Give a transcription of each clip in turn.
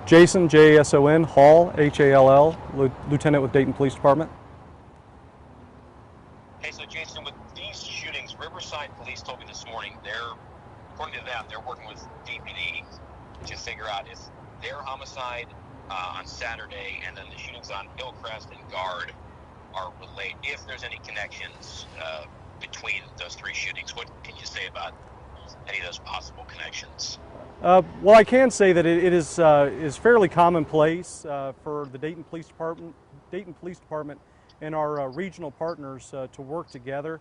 Jason, Jason, Hall, Hall, Lieutenant with Dayton Police Department. Hey, so Jason, with these shootings, Riverside Police told me this morning according to them, they're working with DPD to figure out if their homicide on Saturday and then the shootings on Hillcrest and Guard are related, if there's any connections between those three shootings. What can you say about any of those possible connections? Well, I can say that it is fairly commonplace for the Dayton Police Department, and our regional partners to work together.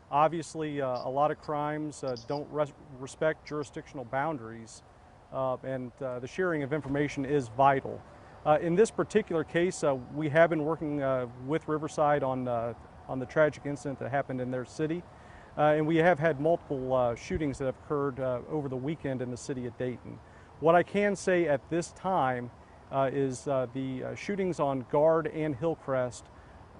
Obviously, a lot of crimes don't respect jurisdictional boundaries, and the sharing of information is vital. In this particular case, we have been working with Riverside on the tragic incident that happened in their city. And we have had multiple shootings that have occurred over the weekend in the city of Dayton. What I can say at this time is the shootings on Guard and Hillcrest,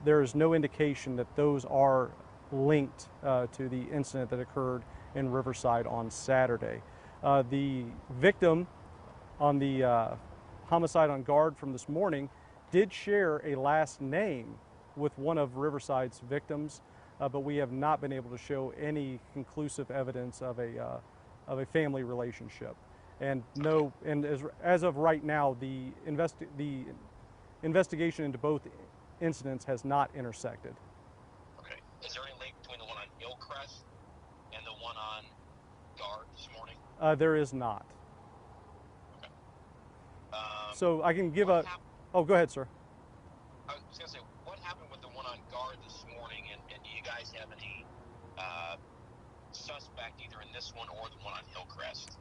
there is no indication that those are linked to the incident that occurred in Riverside on Saturday. The victim on the homicide on Guard from this morning did share a last name with one of Riverside's victims. But we have not been able to show any conclusive evidence of a family relationship. And as of right now, the investigation into both incidents has not intersected. Okay. Is there any link between the one on Hillcrest and the one on Guard this morning? There is not. Okay. So I can give a. Oh, go ahead, sir. I was going to say, what happened with the one on Guard this morning, and do you guys have any suspect either in this one or the one on Hillcrest?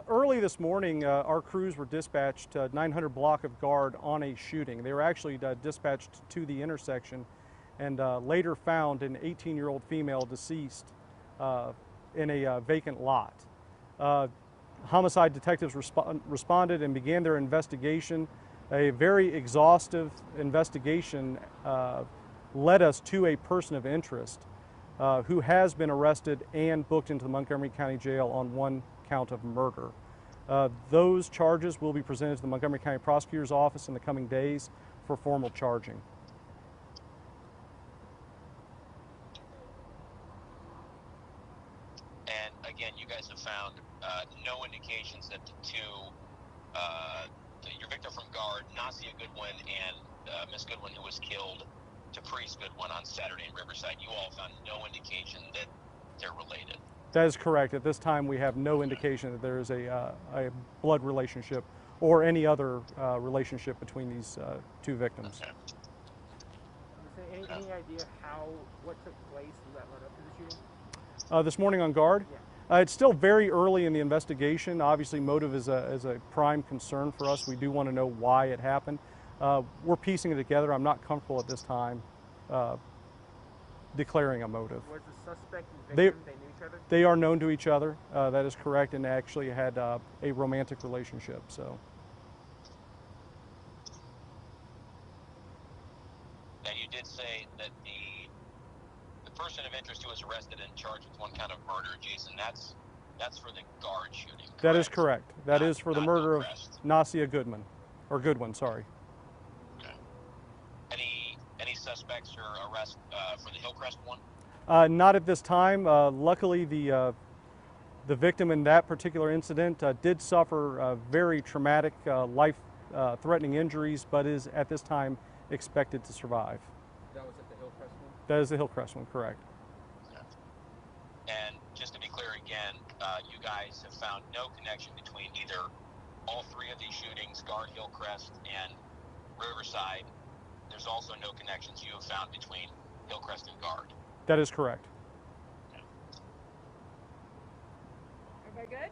Early this morning, our crews were dispatched 900 block of Guard on a shooting. They were actually dispatched to the intersection and later found an 18-year-old female deceased in a vacant lot. Homicide detectives responded and began their investigation. A very exhaustive investigation led us to a person of interest who has been arrested and booked into the Montgomery County Jail on one count of murder. Those charges will be presented to the Montgomery County Prosecutor's Office in the coming days for formal charging. And again, you guys have found no indications that the two, your victim from Guard, Nasia Goodwin, and Miss Goodwin, who was killed, Caprice Goodwin on Saturday in Riverside, you all found no indication that they're related. That is correct. At this time, we have no indication that there is a blood relationship or any other relationship between these two victims. Okay. Any idea what took place that led up to the shooting? This morning on Guard? Yeah. It's still very early in the investigation. Obviously, motive is a prime concern for us. We do want to know why it happened. We're piecing it together. I'm not comfortable at this time declaring a motive. Was the suspect and victim, they knew each other? They are known to each other. That is correct, and actually had a romantic relationship. So. And you did say that the person of interest who was arrested and charged with one count of murder, Jason, that's for the Guard shooting, correct? That is correct. That is for the murder of Hillcrest. Nasia Goodwin, sorry. Okay. Any suspects or arrests for the Hillcrest one? Not at this time. Luckily, the victim in that particular incident did suffer very traumatic, life-threatening injuries, but is at this time expected to survive. That was at the Hillcrest one? That is the Hillcrest one, correct. Okay. And just to be clear again, you guys have found no connection between either all three of these shootings, Guard, Hillcrest, and Riverside. There's also no connections you have found between Hillcrest and Guard. That is correct. Okay. Everybody good?